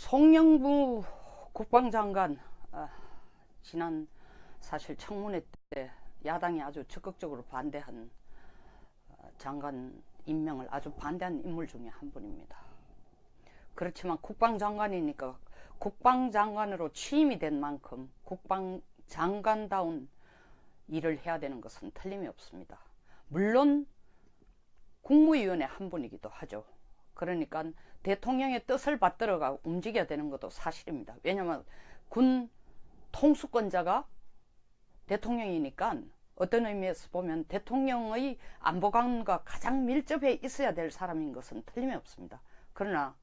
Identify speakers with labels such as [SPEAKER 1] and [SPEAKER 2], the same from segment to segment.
[SPEAKER 1] 송영무 국방장관 지난 사실 청문회 때 야당이 아주 적극적으로 반대한 장관 임명을 아주 반대한 인물 중에 한 분입니다. 그렇지만 국방장관이니까 국방장관으로 취임이 된 만큼 국방장관다운 일을 해야 되는 것은 틀림이 없습니다. 물론 국무위원의 한 분이기도 하죠. 그러니까 대통령의 뜻을 받들어가 움직여야 되는 것도 사실입니다. 왜냐하면 군 통수권자가 대통령이니까 어떤 의미에서 보면 대통령의 안보관과 가장 밀접해 있어야 될 사람인 것은 틀림이 없습니다. 그러나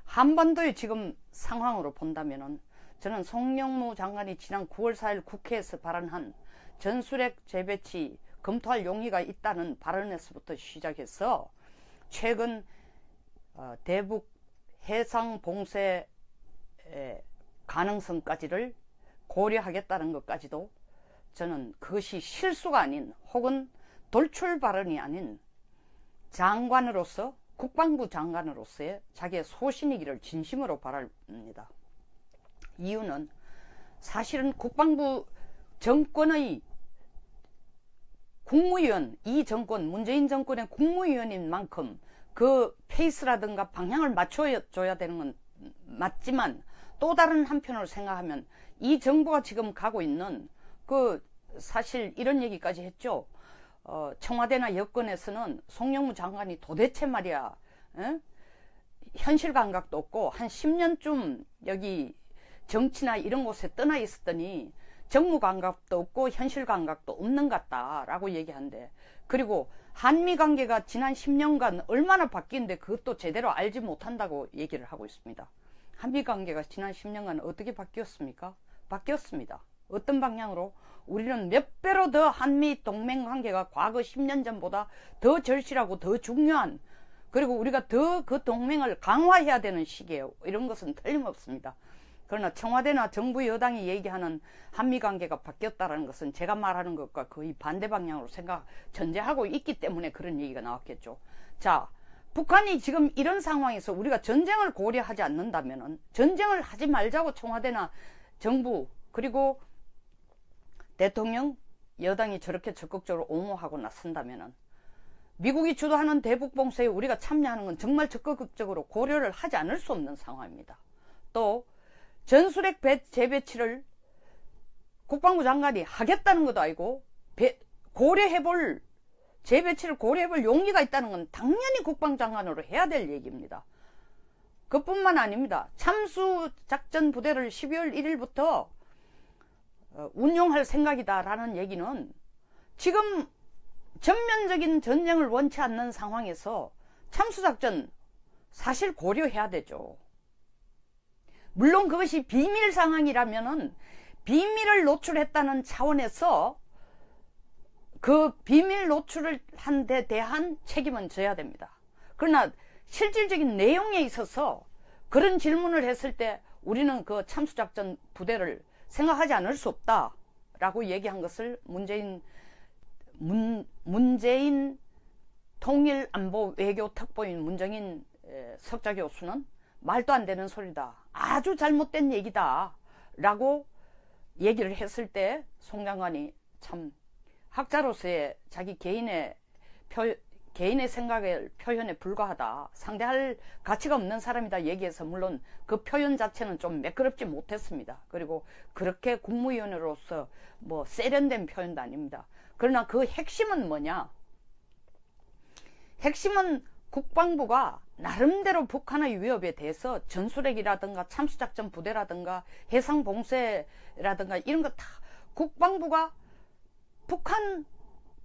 [SPEAKER 1] 한반도의 지금 상황으로 본다면은 저는 송영무 장관이 지난 9월 4일 국회에서 발언한 전술핵 재배치 검토할 용의가 있다는 발언에서부터 시작해서 최근 대북 해상 봉쇄 가능성까지를 고려하겠다는 것까지도 저는 그것이 실수가 아닌 혹은 돌출 발언이 아닌 장관으로서 국방부 장관으로서의 자기의 소신이기를 진심으로 바랍니다. 이유는 사실은 국방부 정권의 국무위원, 이 정권 문재인 정권의 국무위원인 만큼 그 페이스라든가 방향을 맞춰줘야 되는 건 맞지만 또 다른 한편으로 생각하면 이 정부가 지금 가고 있는 사실 이런 얘기까지 했죠. 청와대나 여권에서는 송영무 장관이 도대체 말이야 현실 감각도 없고 한 10년쯤 여기 정치나 이런 곳에 떠나 있었더니 정무 감각도 없고 현실 감각도 없는 것 같다라고 얘기하는데, 그리고 한미 관계가 지난 10년간 얼마나 바뀌는데 그것도 제대로 알지 못한다고 얘기를 하고 있습니다. 한미 관계가 지난 10년간 어떻게 바뀌었습니까? 바뀌었습니다. 어떤 방향으로? 우리는 몇 배로 더 한미 동맹 관계가 과거 10년 전보다 더 절실하고 더 중요한, 그리고 우리가 더 그 동맹을 강화해야 되는 시기예요. 이런 것은 틀림없습니다. 그러나 청와대나 정부 여당이 얘기하는 한미 관계가 바뀌었다는 것은 제가 말하는 것과 거의 반대 방향으로 전제하고 있기 때문에 그런 얘기가 나왔겠죠. 자, 북한이 지금 이런 상황에서 우리가 전쟁을 고려하지 않는다면, 전쟁을 하지 말자고 청와대나 정부 그리고 대통령 여당이 저렇게 적극적으로 옹호하고 나선다면 미국이 주도하는 대북봉쇄에 우리가 참여하는 건 정말 적극적으로 고려를 하지 않을 수 없는 상황입니다. 또 전술핵 재배치를 국방부 장관이 하겠다는 것도 아니고 재배치를 고려해볼 용의가 있다는 건 당연히 국방장관으로 해야 될 얘기입니다. 그뿐만 아닙니다. 참수작전 부대를 12월 1일부터 운용할 생각이다라는 얘기는 지금 전면적인 전쟁을 원치 않는 상황에서 참수작전 사실 고려해야 되죠. 물론 그것이 비밀 상황이라면은 비밀을 노출했다는 차원에서 그 비밀 노출을 한 데 대한 책임은 져야 됩니다. 그러나 실질적인 내용에 있어서 그런 질문을 했을 때 우리는 그 참수작전 부대를 생각하지 않을 수 없다라고 얘기한 것을 문재인 통일안보 외교특보인 문정인 석좌 교수는 말도 안 되는 소리다, 아주 잘못된 얘기다 라고 얘기를 했을 때 송 장관이 참 학자로서의 자기 개인의 생각의 표현에 불과하다, 상대할 가치가 없는 사람이다 얘기해서 물론 그 표현 자체는 좀 매끄럽지 못했습니다. 그리고 그렇게 국무위원으로서 뭐 세련된 표현도 아닙니다. 그러나 그 핵심은 뭐냐? 핵심은 국방부가 나름대로 북한의 위협에 대해서 전술핵이라든가 참수작전 부대라든가 해상봉쇄라든가 이런 거 다 국방부가 북한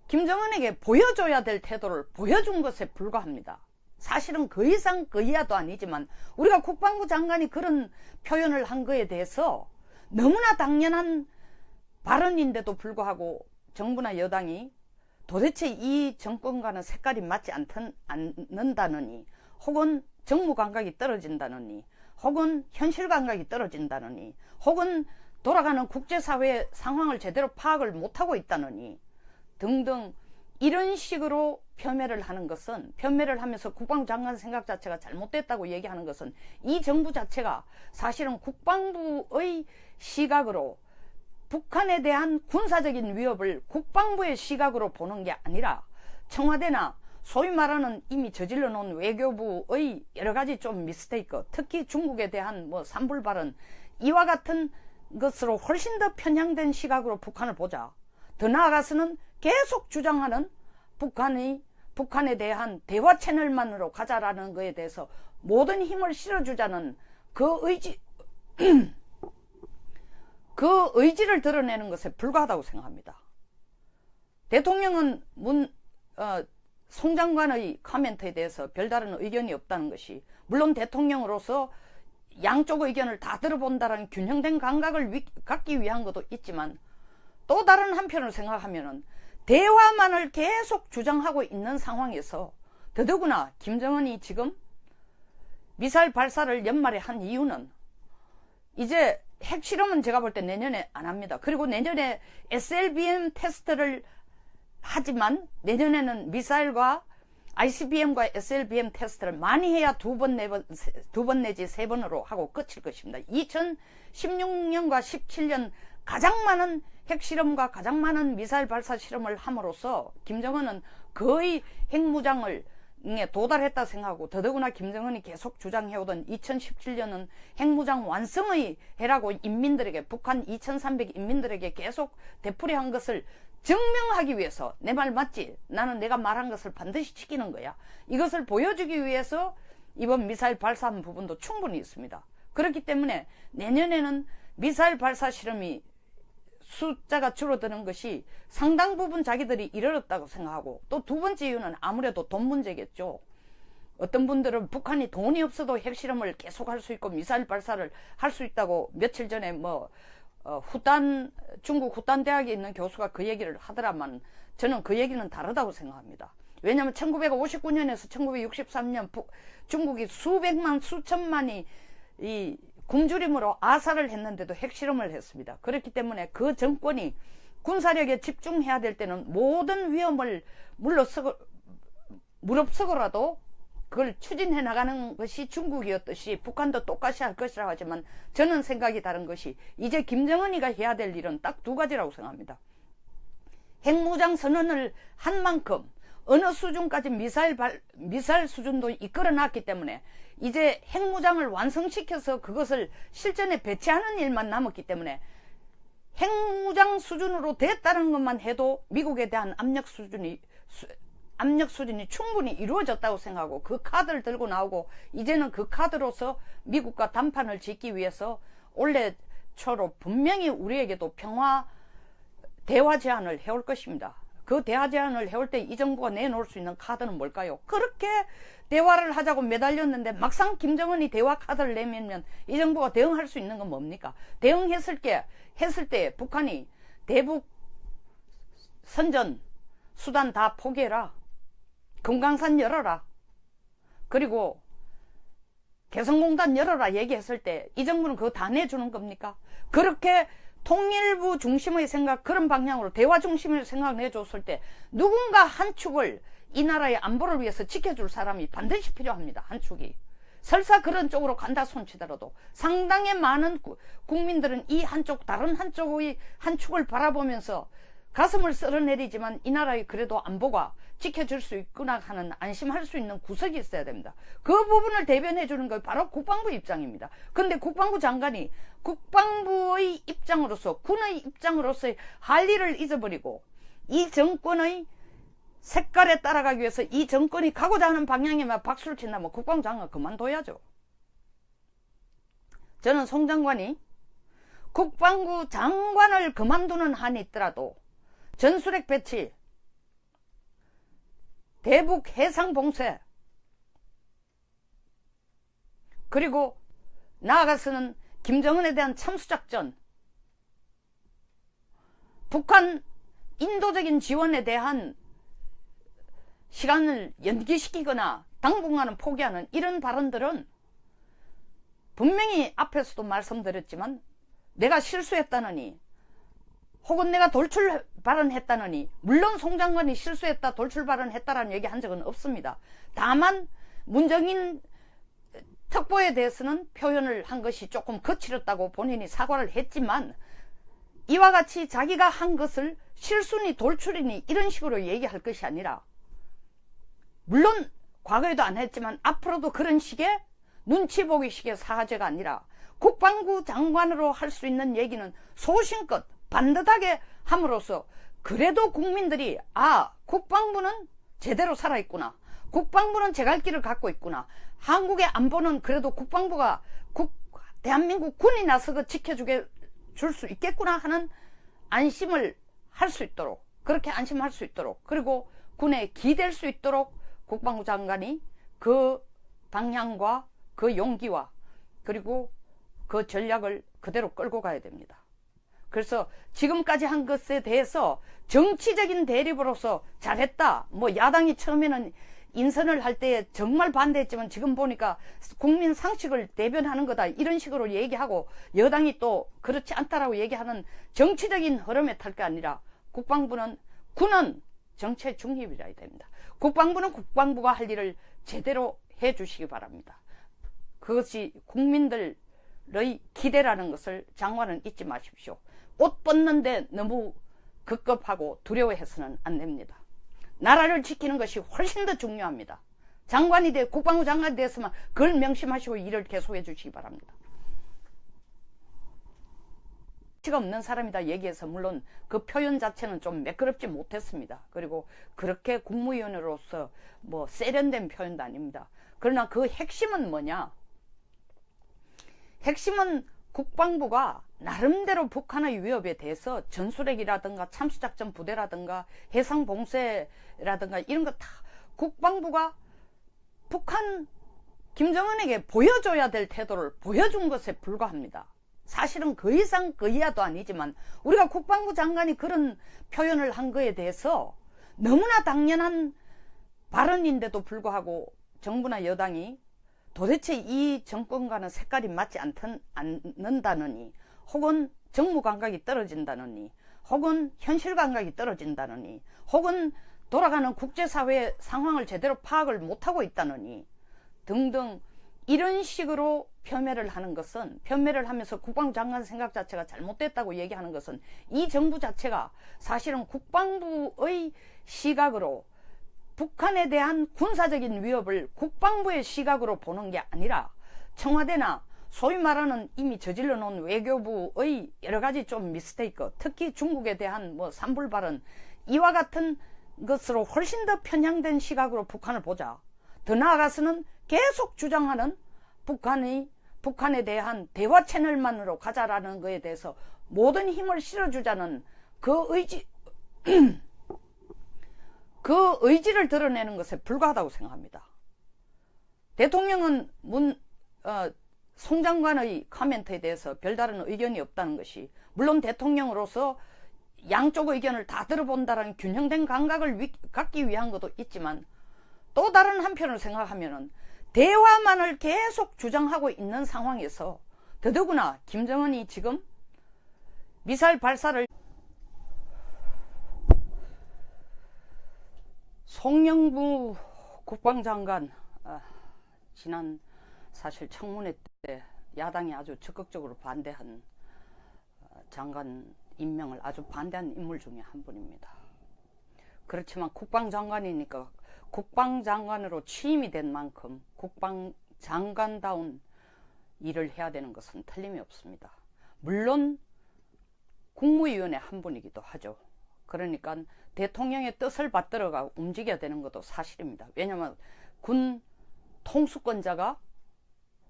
[SPEAKER 1] 김정은에게 보여줘야 될 태도를 보여준 것에 불과합니다. 사실은 그 이상 그 이하도 아니지만 우리가 국방부 장관이 그런 표현을 한 거에 대해서 너무나 당연한 발언인데도 불구하고 정부나 여당이 도대체 이 정권과는 색깔이 맞지 않는다느니, 혹은 정무 감각이 떨어진다느니, 혹은 현실 감각이 떨어진다느니, 혹은 돌아가는 국제사회의 상황을 제대로 파악을 못하고 있다느니 등등 이런 식으로 폄훼를 하는 것은, 폄훼를 하면서 국방장관 생각 자체가 잘못됐다고 얘기하는 것은 이 정부 자체가 사실은 국방부의 시각으로 북한에 대한 군사적인 위협을 국방부의 시각으로 보는 게 아니라 청와대나 소위 말하는 이미 저질러 놓은 외교부의 여러 가지 좀 미스테이크, 특히 중국에 대한 뭐 산불발언, 이와 같은 것으로 훨씬 더 편향된 시각으로 북한을 보자. 더 나아가서는 계속 주장하는 북한에 대한 대화 채널만으로 가자라는 것에 대해서 모든 힘을 실어주자는 그 의지를 드러내는 것에 불과하다고 생각합니다. 대통령은 송 장관의 코멘트에 대해서 별다른 의견이 없다는 것이, 물론 대통령으로서 양쪽 의견을 다 들어본다는 균형된 감각을 갖기 위한 것도 있지만, 또 다른 한편으로 생각하면은 대화만을 계속 주장하고 있는 상황에서, 더더구나 김정은이 지금 미사일 발사를 연말에 한 이유는, 이제 핵실험은 제가 볼 때 내년에 안 합니다. 그리고 내년에 SLBM 테스트를 하지만 내년에는 미사일과 ICBM과 SLBM 테스트를 많이 해야 두 번 내지 세 번으로 하고 끝일 것입니다. 2016년과 17년 가장 많은 핵실험과 가장 많은 미사일 발사 실험을 함으로써 김정은은 거의 핵무장을 도달했다 생각하고, 더더구나 김정은이 계속 주장해오던 2017년은 핵무장 완성의 해라고 인민들에게, 북한 2300 인민들에게 계속 되풀이한 것을 증명하기 위해서, 내 말 맞지? 나는 내가 말한 것을 반드시 지키는 거야. 이것을 보여주기 위해서 이번 미사일 발사한 부분도 충분히 있습니다. 그렇기 때문에 내년에는 미사일 발사 실험이 숫자가 줄어드는 것이 상당 부분 자기들이 이르렀다고 생각하고, 또 두 번째 이유는 아무래도 돈 문제겠죠. 어떤 분들은 북한이 돈이 없어도 핵실험을 계속할 수 있고 미사일 발사를 할 수 있다고 며칠 전에 중국 후단 대학에 있는 교수가 그 얘기를 하더라만, 저는 그 얘기는 다르다고 생각합니다. 왜냐하면 1959년에서 1963년 중국이 수백만 수천만이 이 굶주림으로 아사를 했는데도 핵실험을 했습니다. 그렇기 때문에 그 정권이 군사력에 집중해야 될 때는 모든 위험을 무릅쓰고라도 그걸 추진해 나가는 것이 중국이었듯이 북한도 똑같이 할 것이라고 하지만, 저는 생각이 다른 것이, 이제 김정은이가 해야 될 일은 딱 두 가지라고 생각합니다. 핵무장 선언을 한 만큼 어느 수준까지 미사일 수준도 이끌어 놨기 때문에 이제 핵무장을 완성시켜서 그것을 실전에 배치하는 일만 남았기 때문에, 핵무장 수준으로 됐다는 것만 해도 미국에 대한 압력 수준이 충분히 이루어졌다고 생각하고, 그 카드를 들고 나오고, 이제는 그 카드로서 미국과 담판을 짓기 위해서 올해 초로 분명히 우리에게도 대화 제안을 해올 것입니다. 그 대화 제안을 해올 때 이 정부가 내놓을 수 있는 카드는 뭘까요? 그렇게 대화를 하자고 매달렸는데 막상 김정은이 대화 카드를 내밀면 이 정부가 대응할 수 있는 건 뭡니까? 대응했을 때 북한이 대북 선전 수단 다 포기해라, 금강산 열어라, 그리고 개성공단 열어라 얘기했을 때 이 정부는 그거 다 내주는 겁니까? 그렇게 통일부 중심의 생각, 그런 방향으로 대화 중심의 생각 내줬을 때 누군가 한 축을, 이 나라의 안보를 위해서 지켜줄 사람이 반드시 필요합니다. 한 축이. 설사 그런 쪽으로 간다 손치더라도 상당히 많은 국민들은 이 한쪽, 다른 한쪽의 한 축을 바라보면서 가슴을 쓸어내리지만 이 나라의 그래도 안보가 지켜줄 수 있구나 하는 안심할 수 있는 구석이 있어야 됩니다. 그 부분을 대변해 주는 게 바로 국방부 입장입니다. 그런데 국방부 장관이 국방부의 입장으로서, 군의 입장으로서의 할 일을 잊어버리고 이 정권의 색깔에 따라가기 위해서 이 정권이 가고자 하는 방향에만 박수를 친다면 국방부 장관 그만둬야죠. 저는 송 장관이 국방부 장관을 그만두는 한이 있더라도 전술핵 배치, 대북 해상 봉쇄, 그리고 나아가서는 김정은에 대한 참수작전, 북한 인도적인 지원에 대한 시간을 연기시키거나 당분간은 포기하는 이런 발언들은 분명히 앞에서도 말씀드렸지만 내가 실수했다느니 혹은 내가 돌출 발언했다느니, 물론 송 장관이 실수했다, 돌출 발언했다라는 얘기 한 적은 없습니다. 다만 문정인 특보에 대해서는 표현을 한 것이 조금 거칠었다고 본인이 사과를 했지만, 이와 같이 자기가 한 것을 실수니 돌출이니 이런 식으로 얘기할 것이 아니라, 물론 과거에도 안 했지만 앞으로도 그런 식의 눈치 보기 식의 사과제가 아니라 국방부 장관으로 할 수 있는 얘기는 소신껏 반듯하게 함으로써 그래도 국민들이 국방부는 제대로 살아있구나, 국방부는 제갈 길을 갖고 있구나, 한국의 안보는 그래도 국방부가 대한민국 군이 나서서 지켜주게 줄 수 있겠구나 하는 안심을 할 수 있도록, 그렇게 안심할 수 있도록, 그리고 군에 기댈 수 있도록 국방부 장관이 그 방향과 그 용기와 그리고 그 전략을 그대로 끌고 가야 됩니다. 그래서 지금까지 한 것에 대해서 정치적인 대립으로서 잘했다, 뭐 야당이 처음에는 인선을 할 때 정말 반대했지만 지금 보니까 국민 상식을 대변하는 거다, 이런 식으로 얘기하고 여당이 또 그렇지 않다라고 얘기하는 정치적인 흐름에 탈 게 아니라, 군은 정치의 중립이라 해야 됩니다. 국방부는 국방부가 할 일을 제대로 해 주시기 바랍니다. 그것이 국민들의 기대라는 것을 장관은 잊지 마십시오. 옷 벗는데 너무 급급하고 두려워해서는 안 됩니다. 나라를 지키는 것이 훨씬 더 중요합니다. 국방부 장관이 됐으면 그걸 명심하시고 일을 계속해 주시기 바랍니다. 가치가 없는 사람이다 얘기해서 물론 그 표현 자체는 좀 매끄럽지 못했습니다. 그리고 그렇게 국무위원으로서 뭐 세련된 표현도 아닙니다. 그러나 그 핵심은 뭐냐? 핵심은 국방부가 나름대로 북한의 위협에 대해서 전술핵이라든가 참수작전 부대라든가 해상봉쇄라든가 이런 거 다 국방부가 북한 김정은에게 보여줘야 될 태도를 보여준 것에 불과합니다. 사실은 그 이상 그 이하도 아니지만 우리가 국방부 장관이 그런 표현을 한 거에 대해서 너무나 당연한 발언인데도 불구하고 정부나 여당이 도대체 이 정권과는 색깔이 맞지 않는다느니, 혹은 정무 감각이 떨어진다느니, 혹은 현실 감각이 떨어진다느니, 혹은 돌아가는 국제사회 상황을 제대로 파악을 못하고 있다느니 등등 이런 식으로 폄훼를 하는 것은, 폄훼를 하면서 국방부 장관 생각 자체가 잘못됐다고 얘기하는 것은 이 정부 자체가 사실은 국방부의 시각으로 북한에 대한 군사적인 위협을 국방부의 시각으로 보는 게 아니라 청와대나 소위 말하는 이미 저질러 놓은 외교부의 여러 가지 좀 미스테이크, 특히 중국에 대한 뭐 산불 발언, 이와 같은 것으로 훨씬 더 편향된 시각으로 북한을 보자. 더 나아가서는 계속 주장하는 북한에 대한 대화 채널만으로 가자라는 것에 대해서 모든 힘을 실어주자는 그 의지를 드러내는 것에 불과하다고 생각합니다. 대통령은 송 장관의 코멘트에 대해서 별다른 의견이 없다는 것이, 물론 대통령으로서 양쪽 의견을 다 들어본다는 균형된 감각을 갖기 위한 것도 있지만, 또 다른 한편을 생각하면은 대화만을 계속 주장하고 있는 상황에서 더더구나 김정은이 지금 미사일 발사를, 송영무 국방장관 지난 사실 청문회 때 야당이 아주 적극적으로 반대한 장관 임명을 아주 반대한 인물 중에 한 분입니다. 그렇지만 국방장관이니까 국방장관으로 취임이 된 만큼 국방장관다운 일을 해야 되는 것은 틀림이 없습니다. 물론 국무위원회 한 분이기도 하죠. 그러니까 대통령의 뜻을 받들어가 움직여야 되는 것도 사실입니다. 왜냐하면 군 통수권자가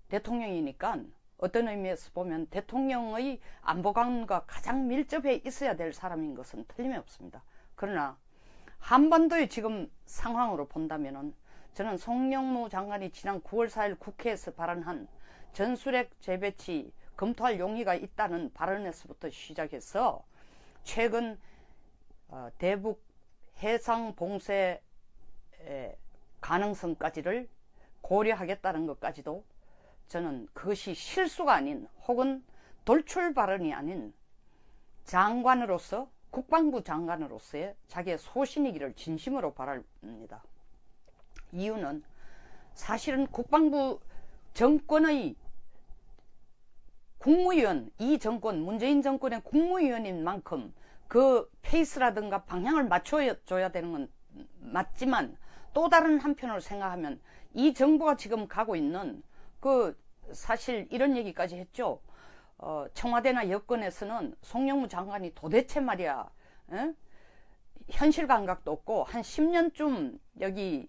[SPEAKER 1] 대통령이니까 어떤 의미에서 보면 대통령의 안보관과 가장 밀접해 있어야 될 사람인 것은 틀림이 없습니다. 그러나 한반도의 지금 상황으로 본다면은 저는 송영무 장관이 지난 9월 4일 국회에서 발언한 전술핵 재배치 검토할 용의가 있다는 발언에서부터 시작해서 최근 대북 해상 봉쇄 가능성까지를 고려하겠다는 것까지도 저는 그것이 실수가 아닌, 혹은 돌출 발언이 아닌 장관으로서, 국방부 장관으로서의 자기의 소신이기를 진심으로 바랍니다. 이유는 사실은 국방부 정권의 국무위원, 이 정권, 문재인 정권의 국무위원인 만큼 그 페이스라든가 방향을 맞춰줘야 되는 건 맞지만, 또 다른 한편으로 생각하면 이 정부가 지금 가고 있는 사실 이런 얘기까지 했죠. 청와대나 여권에서는 송영무 장관이 도대체 말이야, 현실 감각도 없고 한 10년쯤 여기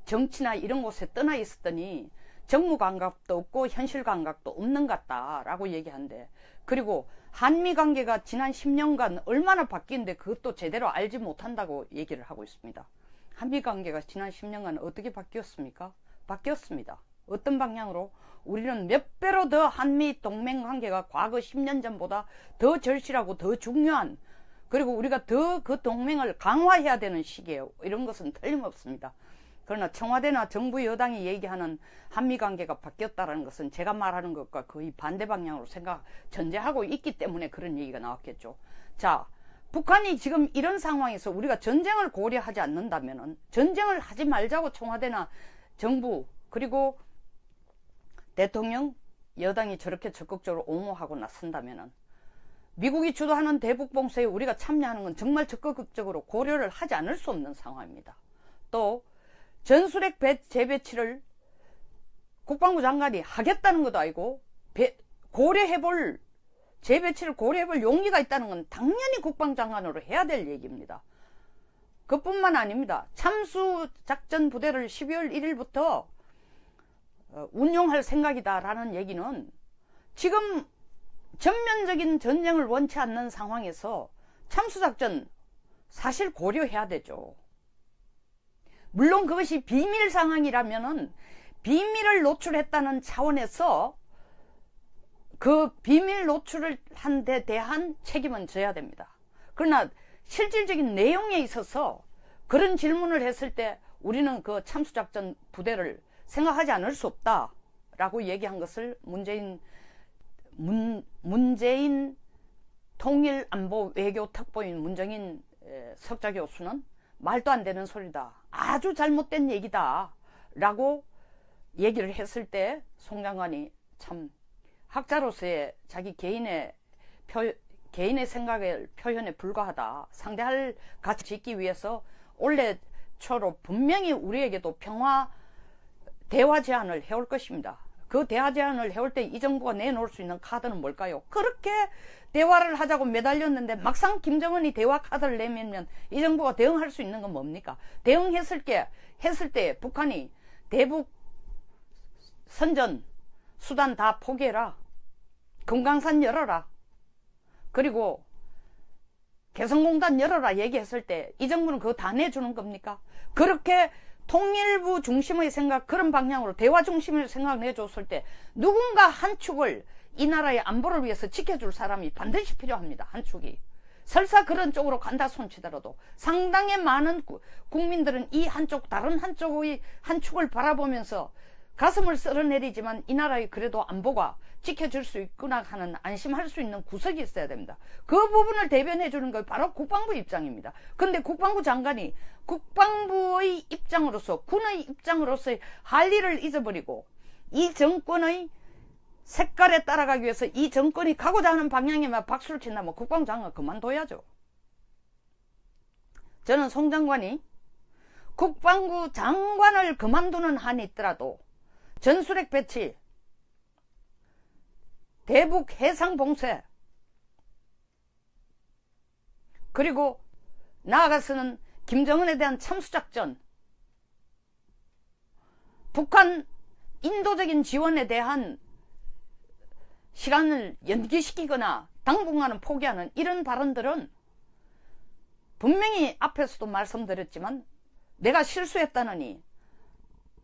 [SPEAKER 1] 정치나 이런 곳에 떠나 있었더니 정무 감각도 없고 현실 감각도 없는 것 같다라고 얘기하는데, 그리고 한미 관계가 지난 10년간 얼마나 바뀌는데 그것도 제대로 알지 못한다고 얘기를 하고 있습니다. 한미 관계가 지난 10년간 어떻게 바뀌었습니까? 바뀌었습니다. 어떤 방향으로? 우리는 몇 배로 더 한미 동맹 관계가 과거 10년 전보다 더 절실하고 더 중요한, 그리고 우리가 더 그 동맹을 강화해야 되는 시기예요. 이런 것은 틀림없습니다. 그러나 청와대나 정부 여당이 얘기하는 한미 관계가 바뀌었다는 것은 제가 말하는 것과 거의 반대 방향으로 전제하고 있기 때문에 그런 얘기가 나왔겠죠. 자, 북한이 지금 이런 상황에서 우리가 전쟁을 고려하지 않는다면은, 전쟁을 하지 말자고 청와대나 정부 그리고 대통령, 여당이 저렇게 적극적으로 옹호하고 나선다면은, 미국이 주도하는 대북봉쇄에 우리가 참여하는 건 정말 적극적으로 고려를 하지 않을 수 없는 상황입니다. 또 전술핵 재배치를 국방부 장관이 하겠다는 것도 아니고 재배치를 고려해볼 용기가 있다는 건 당연히 국방장관으로 해야 될 얘기입니다. 그뿐만 아닙니다. 참수작전 부대를 12월 1일부터 운용할 생각이다라는 얘기는, 지금 전면적인 전쟁을 원치 않는 상황에서 참수작전 사실 고려해야 되죠. 물론 그것이 비밀 상황이라면은 비밀을 노출했다는 차원에서 그 비밀 노출을 한 데 대한 책임은 져야 됩니다. 그러나 실질적인 내용에 있어서 그런 질문을 했을 때 우리는 그 참수작전 부대를 생각하지 않을 수 없다라고 얘기한 것을 문재인 통일안보 외교특보인 문정인 석좌 교수는 말도 안 되는 소리다, 아주 잘못된 얘기다 라고 얘기를 했을 때, 송 장관이 참 학자로서의 자기 개인의 생각의 표현에 불과하다, 상대할 가치 짓기 위해서 올해 초로 분명히 우리에게도 대화 제안을 해올 것입니다. 그 대화 제안을 해올 때 이 정부가 내놓을 수 있는 카드는 뭘까요? 그렇게 대화를 하자고 매달렸는데 막상 김정은이 대화 카드를 내밀면 이 정부가 대응할 수 있는 건 뭡니까? 대응했을 때 북한이 대북 선전 수단 다 포기해라, 금강산 열어라, 그리고 개성공단 열어라 얘기했을 때 이 정부는 그거 다 내주는 겁니까? 그렇게 통일부 중심의 생각, 그런 방향으로 대화 중심의 생각 내줬을 때 누군가 한 축을, 이 나라의 안보를 위해서 지켜줄 사람이 반드시 필요합니다. 한 축이. 설사 그런 쪽으로 간다 손치더라도 상당히 많은 국민들은 이 한쪽, 다른 한쪽의 한 축을 바라보면서 가슴을 쓸어내리지만 이 나라의 그래도 안보가 지켜줄 수 있구나 하는 안심할 수 있는 구석이 있어야 됩니다. 그 부분을 대변해 주는 게 바로 국방부 입장입니다. 근데 국방부 장관이 국방부의 입장으로서, 군의 입장으로서의 할 일을 잊어버리고 이 정권의 색깔에 따라가기 위해서 이 정권이 가고자 하는 방향에만 박수를 친다면 국방부 장관 그만둬야죠. 저는 송 장관이 국방부 장관을 그만두는 한이 있더라도 전술핵 배치, 대북 해상 봉쇄, 그리고 나아가서는 김정은에 대한 참수작전, 북한 인도적인 지원에 대한 시간을 연기시키거나 당분간은 포기하는 이런 발언들은 분명히 앞에서도 말씀드렸지만 내가 실수했다느니,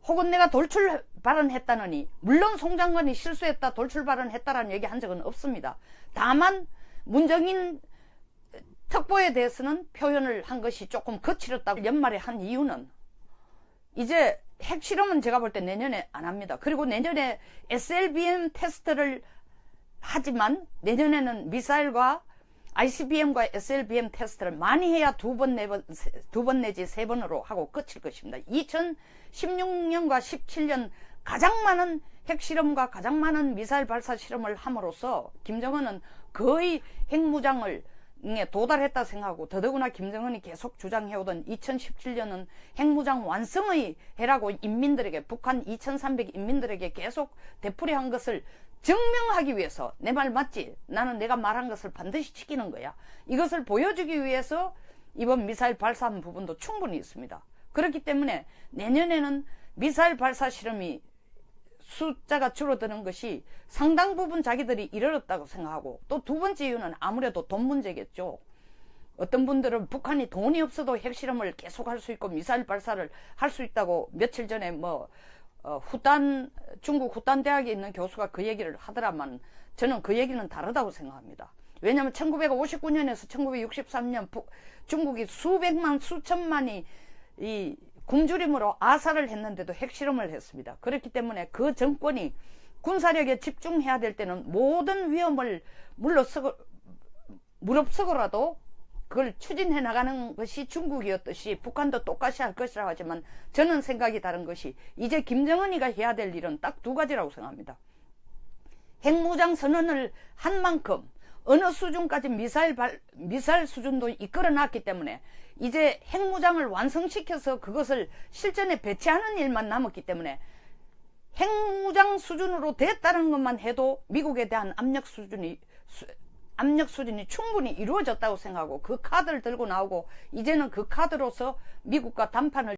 [SPEAKER 1] 혹은 내가 돌출 발언했다느니, 물론 송 장관이 실수했다, 돌출 발언했다라는 얘기 한 적은 없습니다. 다만 문정인 특보에 대해서는 표현을 한 것이 조금 거칠었다고 연말에 한 이유는, 이제 핵실험은 제가 볼 때 내년에 안 합니다. 그리고 내년에 SLBM 테스트를 하지만 내년에는 미사일과 ICBM과 SLBM 테스트를 많이 해야 두 번 내지 세 번으로 하고 끝일 것입니다. 2016년과 17년 가장 많은 핵실험과 가장 많은 미사일 발사 실험을 함으로써 김정은은 거의 핵무장을 도달했다 생각하고, 더더구나 김정은이 계속 주장해오던 2017년은 핵무장 완성의 해라고 인민들에게, 북한 2300 인민들에게 계속 되풀이한 것을 증명하기 위해서, 내 말 맞지? 나는 내가 말한 것을 반드시 지키는 거야. 이것을 보여주기 위해서 이번 미사일 발사한 부분도 충분히 있습니다. 그렇기 때문에 내년에는 미사일 발사 실험이 숫자가 줄어드는 것이 상당 부분 자기들이 이르렀다고 생각하고, 또 두 번째 이유는 아무래도 돈 문제겠죠. 어떤 분들은 북한이 돈이 없어도 핵실험을 계속할 수 있고 미사일 발사를 할 수 있다고 며칠 전에 중국 후단 대학에 있는 교수가 그 얘기를 하더라만, 저는 그 얘기는 다르다고 생각합니다. 왜냐하면 1959년에서 1963년 중국이 수백만 수천만이 이 굶주림으로 아사를 했는데도 핵실험을 했습니다. 그렇기 때문에 그 정권이 군사력에 집중해야 될 때는 모든 위험을 무릅쓰고라도 그걸 추진해 나가는 것이 중국이었듯이 북한도 똑같이 할 것이라고 하지만, 저는 생각이 다른 것이, 이제 김정은이가 해야 될 일은 딱 두 가지라고 생각합니다. 핵무장 선언을 한 만큼 어느 수준까지 미사일 수준도 이끌어 놨기 때문에 이제 핵무장을 완성시켜서 그것을 실전에 배치하는 일만 남았기 때문에, 핵무장 수준으로 됐다는 것만 해도 미국에 대한 압력 수준이 충분히 이루어졌다고 생각하고, 그 카드를 들고 나오고, 이제는 그 카드로서 미국과談판을